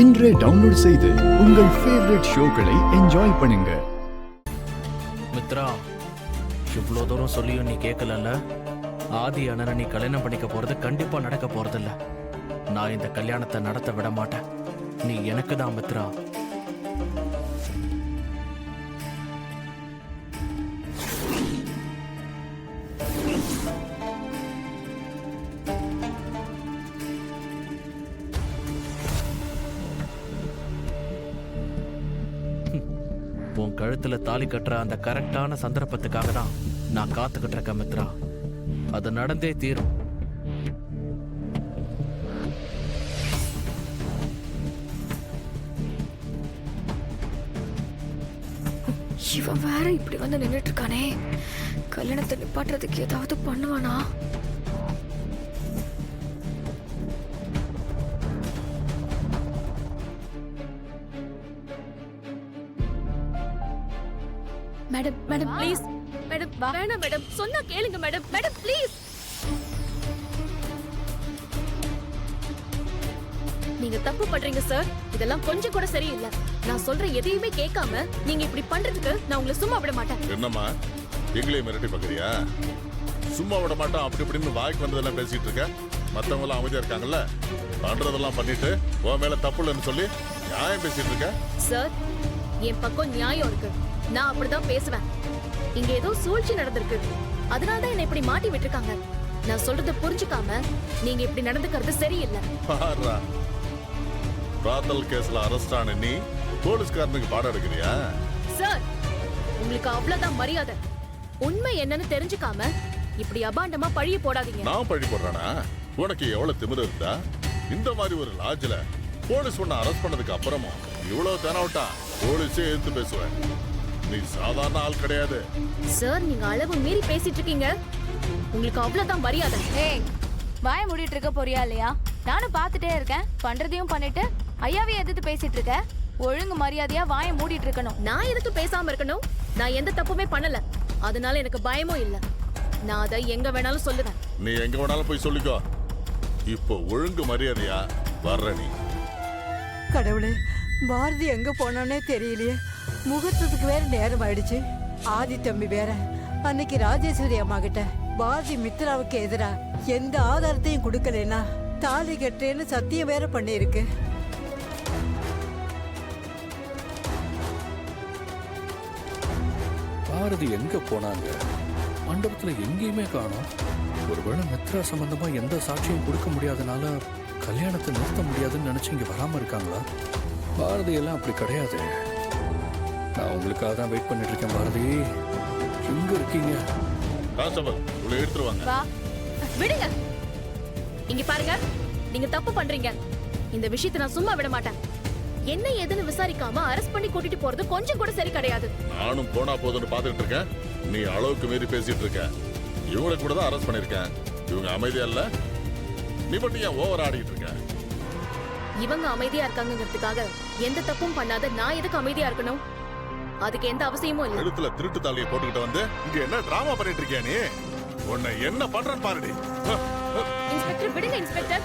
இன்றே டவுன்லோட் செய்து உங்கள் ஃபேவரட் ஷோக்களை என்ஜாய் பண்ணுங்க. மித்ரா, இவ்வளோ தூரம் சொல்லியும் நீ கேட்கலல்ல. ஆதி அண்ணனை நீ கல்யாணம் பண்ணிக்க போறது கண்டிப்பா நடக்க போறதில்ல. நான் இந்த கல்யாணத்தை நடத்த விட மாட்டேன். நீ எனக்கு தான் மித்ரா. உன் கழுத்துல தாலி கட்டுற அந்த கரெக்டான சந்தர்ப்பத்துக்காக தான் நான் காத்துக்கிட்டு இருக்கேன் மித்ரா. அது நடந்தே தீரும். இவன் வேற இப்படி வந்து நின்றுட்டு இருக்கானே. கல்யாணத்தை நிப்பாட்டுறதுக்கு ஏதாவது பண்ணுவானா? மேடம் மேடம் ப்ளீஸ் மேடம் வேணாம் மேடம், சொன்னா கேளுங்க மேடம். Madam please. நீங்க தப்பு பண்றீங்க சார். இதெல்லாம் கொஞ்சம் கூட சரியில்லை. நான் சொல்ற எதையுமே கேட்காம நீங்க இப்படி பண்றதுக்கு நான் உங்களை சும்மா விட மாட்டேன். என்னம்மா எங்களையும் மிரட்டி பாக்குறியா? சும்மா விட மாட்டோம் அப்படி இப்படின்னு வாய்க்கு வந்ததெல்லாம் பேசிட்டு இருக்க. மத்தவங்க எல்லாம் அமைதியா இருக்காங்கல்ல, பண்றதெல்லாம் பண்ணிட்டு உன் மேல தப்பு இல்லைன்னு சொல்லி நியாயம் பேசிட்டு இருக்க. சார், என் பக்கம் நியாயம் இருக்கு. நான் அப்படிதான் பேசுவேன். இங்க ஏதோ சூழ்ச்சி நடந்திருக்கு. அதனாலதான் என்ன இப்படி மாட்டி விட்டுருக்காங்க. நான் சொல்றத புரிஞ்சுக்காம நீங்க இப்படி நடந்துக்கிறது சரியில்லை. பாரா, பிராத்தல் கேஸ்ல அரெஸ்ட் ஆன நீ போலீஸ்காரனுக்கு பாடம் எடுக்கிறியா? சார், உங்களுக்கு அவ்வளவுதான் மரியாதை. உண்மை என்னன்னு தெரிஞ்சுக்காம இப்படி அபாண்டமா பழிய போடாதீங்க. நான் பழி போடுறானா? உனக்கு எவ்வளவு திமிரு இருந்தா இந்த மாதிரி ஒரு லாட்ஜ்ல போலீஸ் உன்னை அரெஸ்ட் பண்ணதுக்கு அப்புறமும் இவ்வளவு தெனாவட்டா போலீஸே எதிர்த்து பேசுவேன். நீ சாதாரண ஆள் கிடையாது. சார், நீங்க அளவு மீறி பேசிட்டு இருக்கீங்க. உங்களுக்கு அவ்வளவுதான் மரியாதை. ஏய், வாய மூடிட்டு இருக்க போறியா இல்லையா? நானும் பாத்துட்டே இருக்கேன். பண்றதையும் பண்ணிட்டு ஐயாவே எதிர்த்து பேசிட்டு இருக்க. ஒழுங்கு மரியாதையா வாய மூடிட்டு இருக்கணும். நான் எதுக்கு பேசாம இருக்கணும்? நான் எந்த தப்புமே பண்ணல. அதனால எனக்கு பயமும் இல்ல. நான் அதை எங்க வேணாலும் சொல்லுவேன். நீ எங்க வேணாலும் போய் சொல்லிக்கோ. இப்போ ஒழுங்கு மரியாதையா வர்ற நீ. கடவுளே, பாரதி எங்க போனானே தெரியலையே. முகூர்த்தத்துக்கு வேற நேரம் ஆயிடுச்சு. ஆதி தம்பி வேற அன்னைக்கு ராஜேஸ்வரி அம்மா கிட்ட பாரதி மித்ராவுக்கு எதிரா எந்த ஆதாரத்தையும் கொடுக்கலனா தாலி கட்டேன்னு சத்தியம் வேற பண்ணிருக்கு. பாரதி எங்க போனாங்க? மண்டபத்துல எங்கேயுமே காணோம். ஒருவேளை மித்ரா சம்பந்தமா எந்த சாட்சியும் கொடுக்க முடியாதனால கல்யாணத்தை நிறுத்த முடியாதுன்னு நினைச்சு இங்க வராம இருக்காங்களா? பாரதி எல்லாம் அப்படி கிடையாது. நான் உங்களுக்காக தான் வெயிட் பண்ணிட்டு இருக்கேன். பாரதி எங்க இருக்கீங்க? கான்ஸ்டபிள், உள்ள எடுத்துருவாங்க. வா, விடுங்க. இங்க பாருங்க, நீங்க தப்பு பண்றீங்க. இந்த விஷயத்தை நான் சும்மா விட மாட்டேன். என்ன ஏதுன்னு விசாரிக்காம அரெஸ்ட் பண்ணி கூட்டிட்டு போறது கொஞ்சம் கூட சரி கிடையாது. நானும் போனா போதுன்னு பாத்துக்கிட்டு இருக்கேன். நீ அளவுக்கு மீறி பேசிட்டு இருக்க. இவங்களை கூட தான் அரெஸ்ட் பண்ணிருக்கேன். இவங்க அமைதியா இல்ல, நீ மட்டும் ஏன் ஓவர் ஆடிட்டு இருக்க? இவங்க அமைதியா இருக்காங்கிறதுக்காக எந்த தப்பும் பண்ணாத நான் எதுக்கு அமைதியா இருக்கணும்? அதுக்கு எந்த அவசியமும் இல்ல. எழுத்துல திருட்டு தாலியை போட்டுக்கிட்டு வந்து இங்க என்ன டிராமா பண்ணிட்டு இருக்கியா நீ? உன்னை என்ன பண்றேன்னு பாருடி. இன்ஸ்பெக்டர், விடுங்க இன்ஸ்பெக்டர்.